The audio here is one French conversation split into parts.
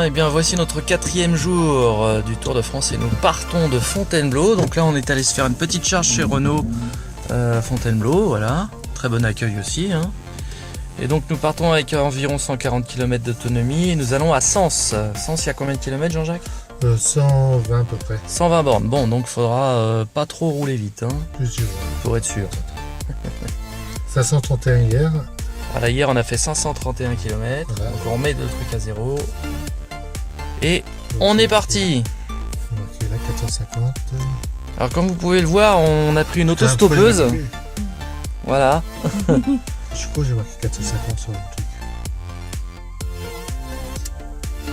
et bien voici notre 4e jour du Tour de France et nous partons de Fontainebleau. Donc là on est allé se faire une petite charge chez Renault Fontainebleau, voilà, très bon accueil aussi. Hein. Et donc nous partons avec environ 140 km d'autonomie et nous allons à Sens. Sens, il y a combien de kilomètres Jean-Jacques 120 à peu près. 120 bornes, bon donc il faudra pas trop rouler vite, hein, pour être sûr. 531 hier. Voilà, hier on a fait 531 km, voilà. Donc on remet le truc à zéro. Et donc, on est parti. Ok, là 450. Alors comme vous pouvez le voir, on a pris une autostoppeuse. Voilà. Je crois que j'ai marqué 450 sur le truc.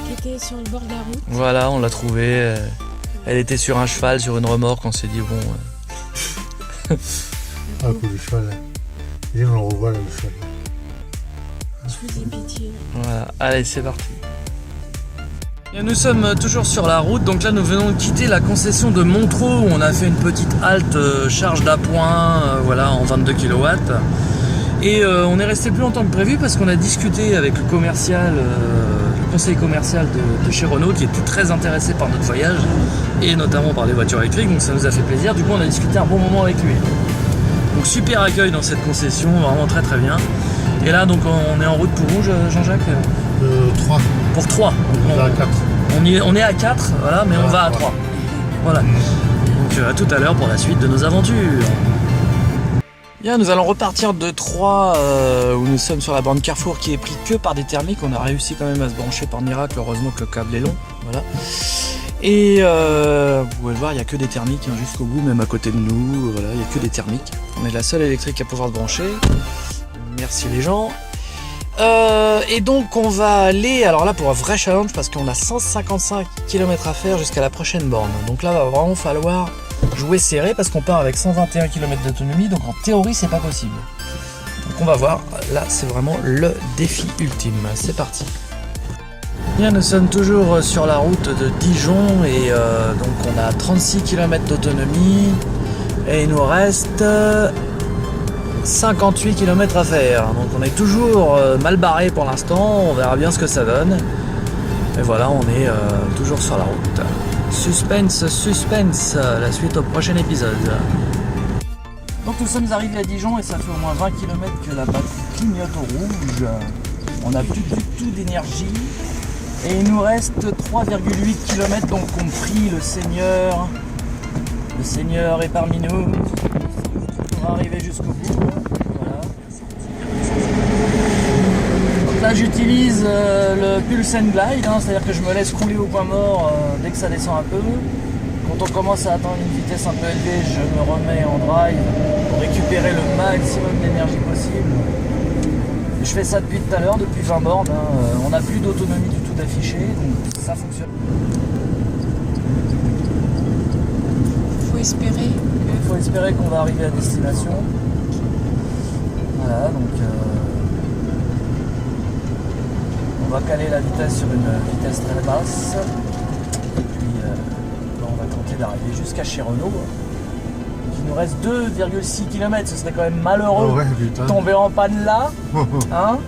Qui était sur le bord de la route. Voilà, on l'a trouvée. Elle était sur un cheval, sur une remorque, on s'est dit bon... Ah, pour le cheval. Et on le revoit là, le cheval. Je vous ai pitié. Voilà, allez c'est parti. Et nous sommes toujours sur la route, donc là nous venons de quitter la concession de Montreux où on a fait une petite halte charge d'appoint voilà, en 22 kW. Et on est resté plus longtemps que prévu parce qu'on a discuté avec le commercial, le conseil commercial de chez Renault qui était très intéressé par notre voyage et notamment par les voitures électriques, donc ça nous a fait plaisir. Du coup on a discuté un bon moment avec lui. Donc super accueil dans cette concession, vraiment très très bien. Et là donc on est en route pour où Jean-Jacques 3. Pour 3. On va à 4. On est à 4, voilà, mais on va à 3. Voilà. Donc à tout à l'heure pour la suite de nos aventures. Bien, nous allons repartir de 3 où nous sommes sur la borne Carrefour qui est pris que par des thermiques. On a réussi quand même à se brancher par miracle, heureusement que le câble est long. Voilà. Et vous pouvez le voir, il n'y a que des thermiques hein, jusqu'au bout, même à côté de nous. Voilà, il n'y a que des thermiques. On est la seule électrique à pouvoir se brancher. Merci les gens. Et donc on va aller, alors là pour un vrai challenge parce qu'on a 155 km à faire jusqu'à la prochaine borne. Donc là va vraiment falloir jouer serré parce qu'on part avec 121 km d'autonomie, donc en théorie c'est pas possible. Donc on va voir, là c'est vraiment le défi ultime. C'est parti. Bien, nous sommes toujours sur la route de Dijon et donc on a 36 km d'autonomie et il nous reste 58 km à faire, donc on est toujours mal barré pour l'instant, on verra bien ce que ça donne. Et voilà, on est toujours sur la route. Suspense, suspense, la suite au prochain épisode. Donc nous sommes arrivés à Dijon et ça fait au moins 20 km que la batterie clignote au rouge. On n'a plus du tout d'énergie. Et il nous reste 3,8 km, donc compris le Seigneur. Le Seigneur est parmi nous. On va arriver jusqu'au bout. Voilà. Donc là j'utilise le Pulse and Glide, hein, c'est-à-dire que je me laisse couler au point mort dès que ça descend un peu. Quand on commence à atteindre une vitesse un peu élevée, je me remets en drive pour récupérer le maximum d'énergie possible. Et je fais ça depuis tout à l'heure, depuis 20 bornes. Hein. On n'a plus d'autonomie du tout d'affiché, donc ça fonctionne. Faut espérer. Il faut espérer qu'on va arriver à destination. Voilà, donc on va caler la vitesse sur une vitesse très basse. Et puis on va tenter d'arriver jusqu'à chez Renault. Il nous reste 2,6 km, ce serait quand même malheureux de tomber en panne là. Hein?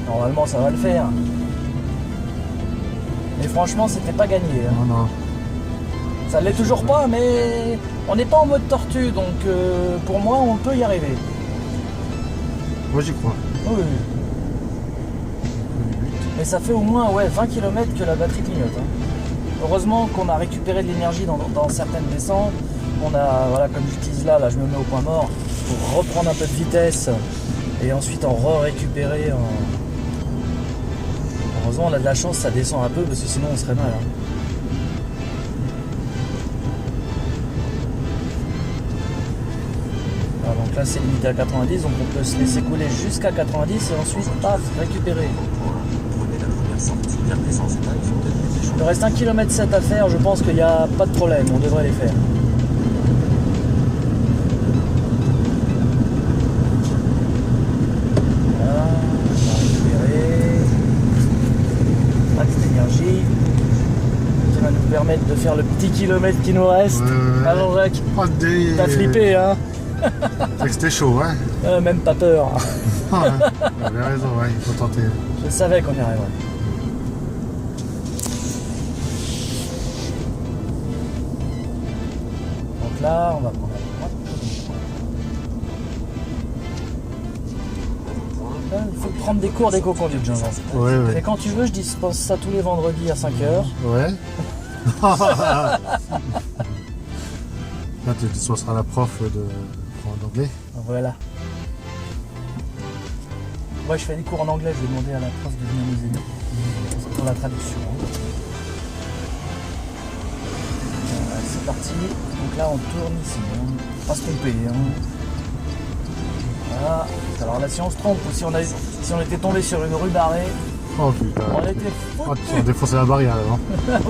Normalement ça va le faire. Mais franchement c'était pas gagné. Hein. Non. Ça l'est toujours pas, mais on n'est pas en mode tortue, donc pour moi on peut y arriver. Moi j'y crois. Oui. Mais ça fait au moins 20 km que la batterie clignote. Hein. Heureusement qu'on a récupéré de l'énergie dans certaines descentes. On a, voilà, comme j'utilise là, je me mets au point mort pour reprendre un peu de vitesse et ensuite en récupérer. Heureusement on a de la chance, ça descend un peu parce que sinon on serait mal. Hein. Donc là c'est limité à 90, donc on peut se laisser couler jusqu'à 90 et ensuite paf, récupérer. Il reste 1,7 km à faire, je pense qu'il n'y a pas de problème, on devrait les faire. Voilà, on va récupérer max d'énergie qui va nous permettre de faire le petit kilomètre qui nous reste. Alors Jacques, t'as flippé hein? C'est que c'était chaud, hein. Même pas peur. Ah, ouais. Vous avez raison, ouais, il faut tenter. Je savais qu'on y arriverait. là, on va prendre la droite. Il faut prendre des cours d'éco-conduite, Jean-Jean. Ouais, Et ouais. quand tu veux, je dispense ça tous les vendredis à 5h. Ouais. Là, tu seras la prof d'anglais. Voilà. Moi, je fais des cours en anglais, je vais demander à la prof de venir nous aider pour la traduction. Voilà, c'est parti. Donc là, on tourne ici. Hein. Faut pas se tromper. Hein. Voilà. Alors là, si on se trompe ou si on était tombé sur une rue barrée, Oh putain. on était Oh, foutus. tu vas défoncer la barrière là, non?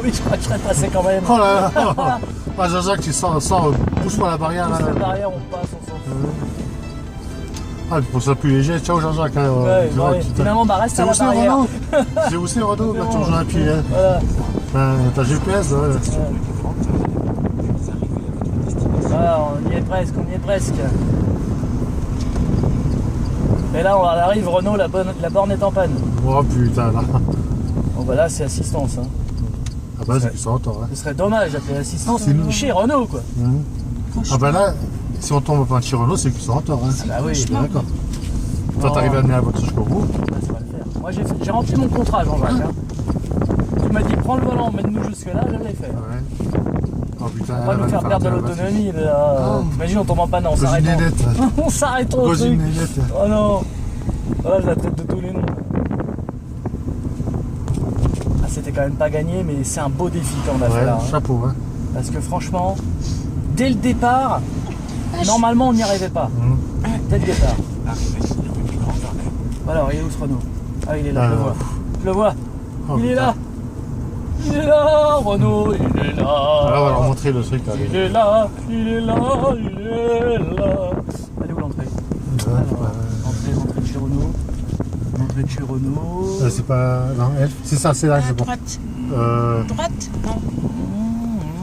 Oui, je crois que je serais passé quand même. Oh là là. Ah, Jean-Jacques, tu sens, bouge-moi la barrière là. Pousse la barrière, on passe, on s'en fout. Ah, pour ça plus léger, ciao Jean-Jacques. Hein, Ouais, tu vois, ouais. Finalement, bah reste C'est à où la c'est barrière. Renaud? C'est où c'est Renaud? Là, tu rejoins un pied. Hein. Voilà. T'as GPS là. Ouais. Voilà, on y est presque, Et là, on arrive, Renault, la borne est en panne. Oh putain là. Bon bah là, c'est assistance. Hein. Ah bah c'est qu'ils sont en tort. Hein. Ce serait dommage d'appeler assistance C'est nous. chez Renault, quoi. Ah bah là, si on tombe pas de chez Renault, c'est qu'ils sont en tort. Hein. Ah bah oui, Bien d'accord. Toi t'arrives à amener la voiture jusqu'au bout. ça va le faire. Moi, j'ai rempli mon contrat, Jean-Jacques. Hein. Tu m'as dit, prends le volant, mène-nous jusque-là, je l'ai fait. Ouais. Oh putain, On va elle nous faire perdre de la l'autonomie. T'imagines, on tombe en panne, on voiture. s'arrête. Gosinelette. On s'arrête au truc. Gosinelette. Oh non. Voilà, je la traite de tous les noms. Ah, c'était quand même pas gagné, mais c'est un beau défi qu'on a fait Ouais, là. Hein. chapeau. Hein. Parce que franchement, dès le départ, normalement on n'y arrivait pas. Dès le départ. Alors, il est où ce Renault? Ah, il est là, je le vois. Je le vois. Oh, Il est putain. là. Il est là, Renault, il est là. Alors, on va leur montrer le truc là. Il est là, il est là, il est là. Elle est où l'entrée? Alors, entrée de chez Renault. Entrée de chez Renault. C'est pas. Non, elle. C'est ça, c'est là, À c'est bon. droite. Euh. Droite? Non.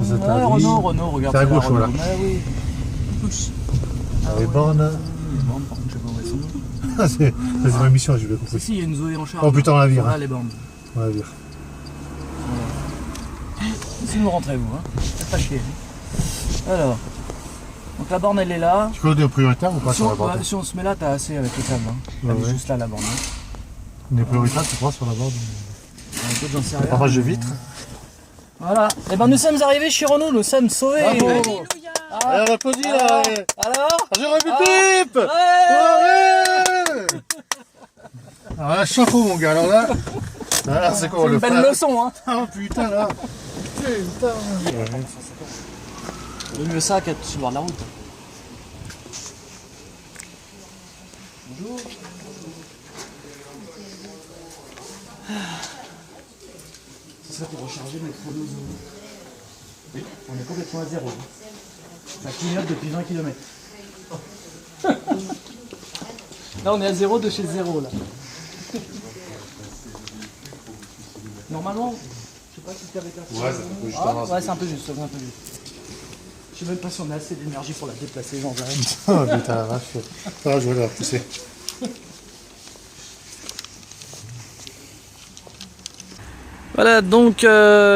Ça, c'est Ouais, à Renault, lui. regarde. C'est à là, gauche, Renault. voilà. Ouais, oui. Gauche. Les bornes. Les bornes, par contre, je sais pas où elles sont. C'est ma mission, j'ai bien compris. Ici, il y a une Zoé en charge. Oh putain, on la vire. Voilà Hein. les bornes. On la vire. Si vous rentrez, vous, hein. Faites pas chier. Alors. Donc la borne, elle est là. Tu connais au prioritaire ou pas Si sur la on, borne? si on se met là, t'as assez avec le câble. Hein. Ouais, Elle est ouais. juste là, la borne. Hein. On est prioritaire, tu crois, sur la borne? Écoute, j'en sais rien. Partage de vitre. Voilà. Et ben nous sommes arrivés chez Renault, nous sommes sauvés. Bravo. Alléluia. Allez, on applaudit là! Alors Jérôme Ah. Pip! Ouais. Ouais. Alors là, chapeau mon gars, alors là. Ah, c'est quoi C'est le une belle frère? leçon, hein. Oh putain là! Putain! Le mieux ça qu'être sur le bord de la route. Bonjour. C'est ça pour recharger notre chronozo. Oui, on est complètement à zéro. Ça clignote depuis 20 km. Là, on est à zéro de chez zéro, là. Normalement, je sais pas si c'est avec la Ouais, c'est un peu juste. Ah, ouais, c'est un peu juste, c'est un peu juste. Je sais même pas si on a assez d'énergie pour la déplacer, j'en sais rien. Oh putain, la vache. Ah, je vais la pousser. Voilà, donc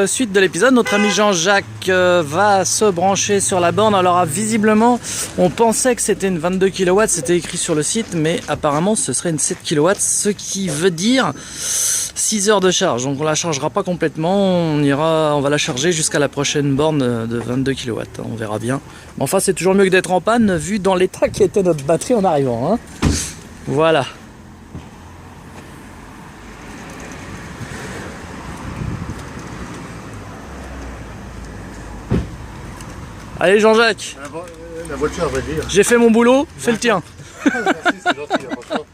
suite de l'épisode, notre ami Jean-Jacques va se brancher sur la borne. Alors visiblement, on pensait que c'était une 22 kW, c'était écrit sur le site, mais apparemment ce serait une 7 kW, ce qui veut dire 6 heures de charge. Donc on la chargera pas complètement, on va la charger jusqu'à la prochaine borne de 22 kW, on verra bien. Mais enfin, c'est toujours mieux que d'être en panne, vu dans l'état qui était notre batterie en arrivant. Hein. Voilà. Allez Jean-Jacques, La voiture, à vrai dire. j'ai fait mon boulot, fais le tien. Merci, c'est gentil, franchement.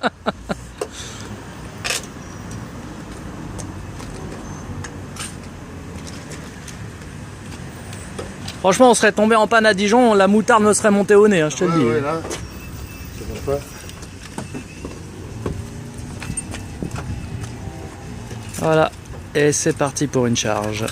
Franchement, on serait tombé en panne à Dijon, la moutarde me serait montée au nez, hein, je te le dis. Ouais, là. C'est bon pas. Voilà, et c'est parti pour une charge.